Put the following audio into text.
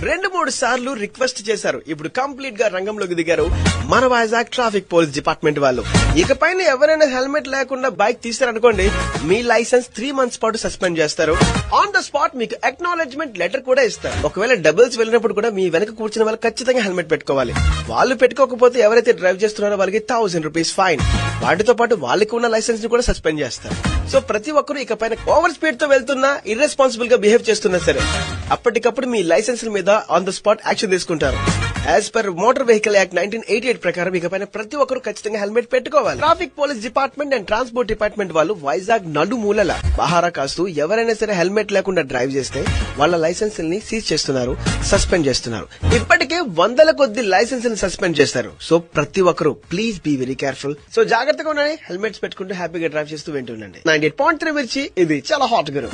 2-3 సార్లు రిక్వెస్ట్ చేశారు. ఇప్పుడు కంప్లీట్ గా రంగంలోకి దిగారు మన వైజాగ్ ట్రాఫిక్ పోలీస్ డిపార్ట్మెంట్ వాళ్ళు. ఇకపైన ఎవరైనా హెల్మెట్ లేకుండా బైక్ తీసారనుకోండి, మీ లైసెన్స్ 3 months పాటు సస్పెండ్ చేస్తారు. ఆన్ ద స్పాట్ మీకు అక్నాలెడ్జ్మెంట్ లెటర్ కూడా ఇస్తారు. ఒకవేళ డబుల్స్ వెళ్ళినప్పుడు కూడా మీ వెనక కూర్చున్న వాళ్ళు ఖచ్చితంగా హెల్మెట్ పెట్టుకోవాలి. వాళ్ళు పెట్టుకోకపోతే ఎవరైతే డ్రైవ్ చేస్తున్నారో వాళ్ళకి 1000 రూపీస్ ఫైన్. వాటితో పాటు వాళ్ళకి ఉన్న లైసెన్స్ ని కూడా సస్పెండ్ చేస్తారు. సో ప్రతి ఒక్కరు ఇకపైన ఓవర్ స్పీడ్ తో వెళ్తున్నా, ఇర్రెస్పాన్సిబుల్ గా బిహేవ్ చేస్తున్నా సరే అప్పటికప్పుడు మీ లైసెన్స్ మీద ఆన్ ద స్పాట్ యాక్షన్ తీసుకుంటారు. As per motor vehicle act 1988 ప్రకారం ఇకపైన ప్రతి ఒక్కరు ఖచ్చితంగా హెల్మెట్ పెట్టుకోవాలి. Traffic police department and transport department వాళ్ళు వైజాగ్ నలుమూలల పహారా కాస్తూ ఎవరైనా సరే హెల్మెట్ లేకుండా డ్రైవ్ చేస్తే వాళ్ళ లైసెన్స్ ని సీజ్ చేస్తున్నారు, సస్పెండ్ చేస్తున్నారు. ఇప్పటికే 100ల కొద్ది లైసెన్స్ ని సస్పెండ్ చేస్తారు. సో ప్రతి ఒక్కరు please be very careful. So జాగ్రత్తగా ఉండండి, హెల్మెట్స్ పెట్టుకుంటూ హ్యాపీగా డ్రైవ్ చేస్తూ వింటుండండి. 98.3 మిర్చి, ఇది చాలా హాట్ గురు.